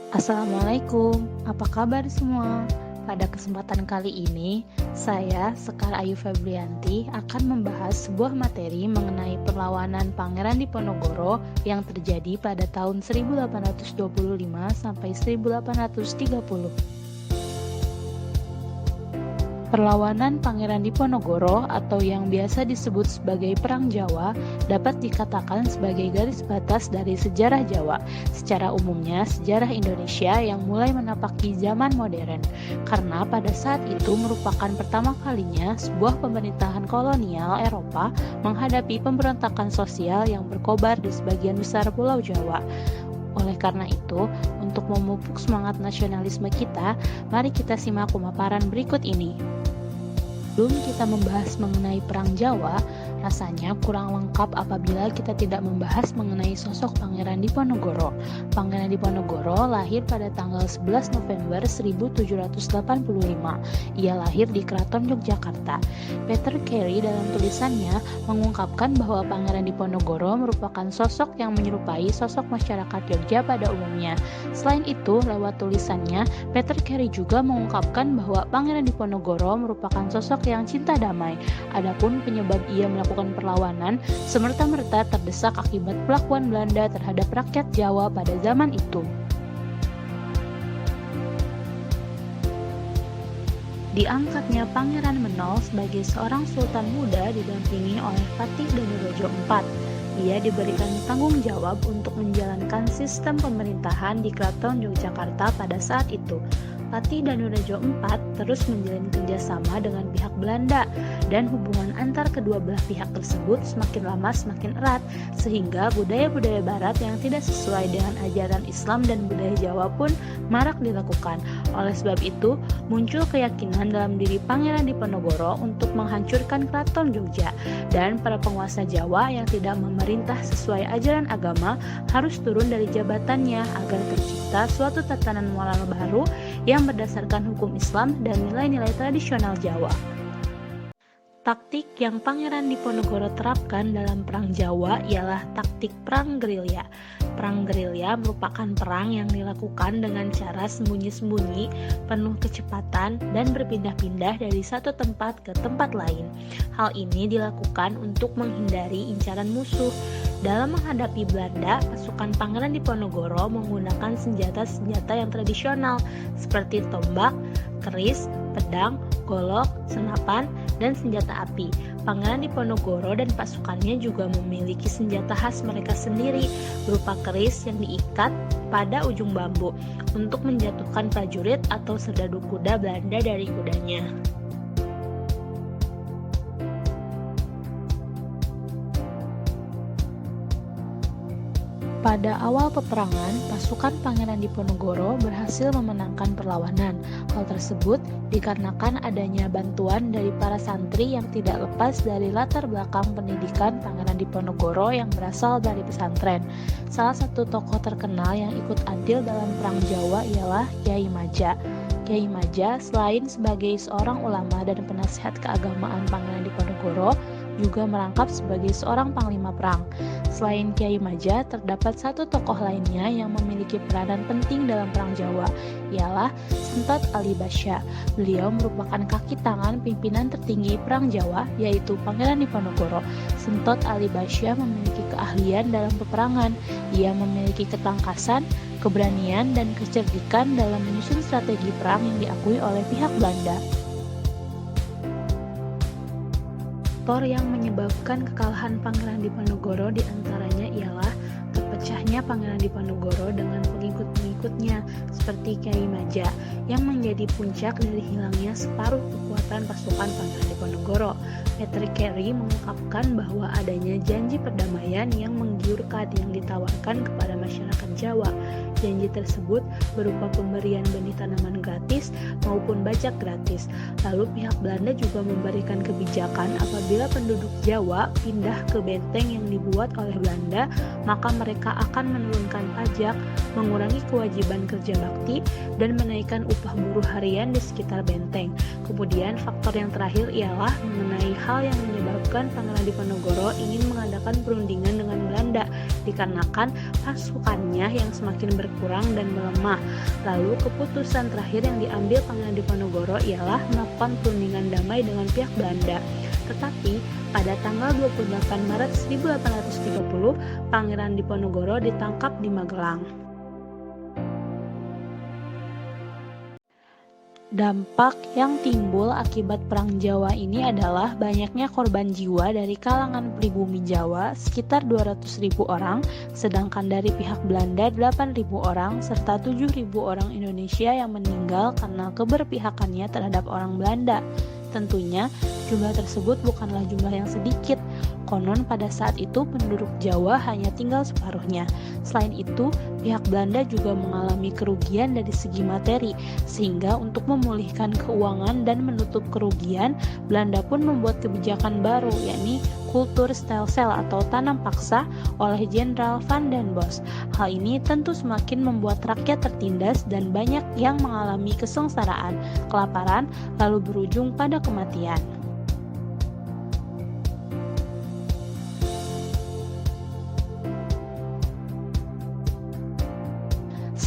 Assalamualaikum, apa kabar semua? Pada kesempatan kali ini, saya, Sekar Ayu Febrianti, akan membahas sebuah materi mengenai perlawanan Pangeran Diponegoro yang terjadi pada tahun 1825 sampai 1830. Perlawanan Pangeran Diponegoro atau yang biasa disebut sebagai Perang Jawa dapat dikatakan sebagai garis batas dari sejarah Jawa, secara umumnya sejarah Indonesia yang mulai menapaki zaman modern, karena pada saat itu merupakan pertama kalinya sebuah pemerintahan kolonial Eropa menghadapi pemberontakan sosial yang berkobar di sebagian besar Pulau Jawa. Oleh karena itu, untuk memupuk semangat nasionalisme kita, mari kita simak pemaparan berikut ini. Sebelum kita membahas mengenai Perang Jawa, rasanya kurang lengkap apabila kita tidak membahas mengenai sosok Pangeran Diponegoro. Pangeran Diponegoro lahir pada tanggal 11 November 1785. Ia lahir di Keraton Yogyakarta. Peter Carey dalam tulisannya mengungkapkan bahwa Pangeran Diponegoro merupakan sosok yang menyerupai sosok masyarakat Yogyakarta pada umumnya. Selain itu, lewat tulisannya, Peter Carey juga mengungkapkan bahwa Pangeran Diponegoro merupakan sosok yang cinta damai. Adapun penyebab ia melakukan perlawanan semerta-merta terdesak akibat perlakuan Belanda terhadap rakyat Jawa pada zaman itu. Diangkatnya Pangeran Menol sebagai seorang sultan muda didampingi oleh Patih Danurejo IV. Ia diberikan tanggung jawab untuk menjalankan sistem pemerintahan di Keraton Yogyakarta pada saat itu. Patih Danurejo IV terus menjalin kerjasama dengan pihak Belanda dan hubungan antar kedua belah pihak tersebut semakin lama semakin erat sehingga budaya-budaya barat yang tidak sesuai dengan ajaran Islam dan budaya Jawa pun marak dilakukan. Oleh sebab itu, muncul keyakinan dalam diri Pangeran Diponegoro untuk menghancurkan Keraton Jogja dan para penguasa Jawa yang tidak memerintah sesuai ajaran agama harus turun dari jabatannya agar tercipta suatu tatanan moral baru yang berdasarkan hukum Islam dan nilai-nilai tradisional Jawa. Taktik yang Pangeran Diponegoro terapkan dalam Perang Jawa ialah taktik perang gerilya. Perang gerilya merupakan perang yang dilakukan dengan cara sembunyi-sembunyi, penuh kecepatan, dan berpindah-pindah dari satu tempat ke tempat lain. Hal ini dilakukan untuk menghindari incaran musuh. Dalam menghadapi Belanda, pasukan Pangeran Diponegoro menggunakan senjata-senjata yang tradisional seperti tombak, keris, pedang, golok, senapan, dan senjata api. Pangeran Diponegoro dan pasukannya juga memiliki senjata khas mereka sendiri berupa keris yang diikat pada ujung bambu untuk menjatuhkan prajurit atau serdadu kuda Belanda dari kudanya. Pada awal peperangan, pasukan Pangeran Diponegoro berhasil memenangkan perlawanan. Hal tersebut dikarenakan adanya bantuan dari para santri yang tidak lepas dari latar belakang pendidikan Pangeran Diponegoro yang berasal dari pesantren. Salah satu tokoh terkenal yang ikut andil dalam Perang Jawa ialah Kyai Maja. Kyai Maja selain sebagai seorang ulama dan penasihat keagamaan Pangeran Diponegoro, juga merangkap sebagai seorang panglima perang. Selain Kyai Maja, terdapat satu tokoh lainnya yang memiliki peranan penting dalam Perang Jawa, ialah Sentot Ali Basya. Beliau merupakan kaki tangan pimpinan tertinggi Perang Jawa, yaitu Pangeran Diponegoro. Sentot Ali Basya memiliki keahlian dalam peperangan. Ia memiliki ketangkasan, keberanian, dan kecerdikan dalam menyusun strategi perang yang diakui oleh pihak Belanda. Faktor yang menyebabkan kekalahan Pangeran Diponegoro diantaranya ialah terpecahnya Pangeran Diponegoro dengan pengikut-pengikutnya seperti Kyai Maja yang menjadi puncak dari hilangnya separuh kekuatan pasukan Pangeran Diponegoro. Peter Carey mengungkapkan bahwa adanya janji perdamaian yang menggiurkan yang ditawarkan kepada masyarakat Jawa. Janji tersebut berupa pemberian benih tanaman gratis maupun bajak gratis. Lalu pihak Belanda juga memberikan kebijakan apabila penduduk Jawa pindah ke benteng yang dibuat oleh Belanda, maka mereka akan menurunkan pajak mengurangi kewajiban kerja bakti, dan menaikkan upah buruh harian di sekitar benteng. Kemudian faktor yang terakhir ialah mengenai hal yang menyebabkan Pangeran Diponegoro ingin mengadakan perundingan dengan Belanda, dikarenakan pasukannya yang semakin berkurang dan melemah. Lalu keputusan terakhir yang diambil Pangeran Diponegoro ialah melakukan perundingan damai dengan pihak Belanda. Tetapi pada tanggal 28 Maret 1830, Pangeran Diponegoro ditangkap di Magelang. Dampak yang timbul akibat Perang Jawa ini adalah banyaknya korban jiwa dari kalangan pribumi Jawa sekitar 200.000 orang, sedangkan dari pihak Belanda 8.000 orang, serta 7.000 orang Indonesia yang meninggal karena keberpihakannya terhadap orang Belanda. Tentunya, jumlah tersebut bukanlah jumlah yang sedikit. Konon pada saat itu penduduk Jawa hanya tinggal separuhnya. Selain itu, pihak Belanda juga mengalami kerugian dari segi materi, sehingga untuk memulihkan keuangan dan menutup kerugian, Belanda pun membuat kebijakan baru, yakni kultur stelsel atau tanam paksa oleh Jenderal Van den Bosch. Hal ini tentu semakin membuat rakyat tertindas dan banyak yang mengalami kesengsaraan, kelaparan, lalu berujung pada kematian.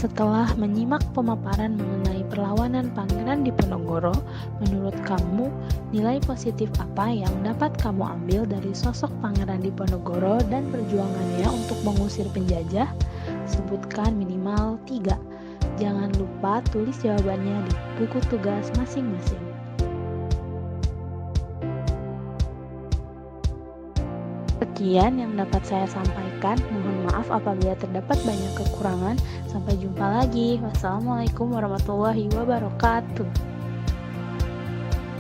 Setelah menyimak pemaparan mengenai perlawanan Pangeran Diponegoro, menurut kamu, nilai positif apa yang dapat kamu ambil dari sosok Pangeran Diponegoro dan perjuangannya untuk mengusir penjajah? Sebutkan minimal 3. Jangan lupa tulis jawabannya di buku tugas masing-masing. Sekian yang dapat saya sampaikan. Mohon maaf apabila terdapat banyak kekurangan. Sampai jumpa lagi. Wassalamualaikum warahmatullahi wabarakatuh.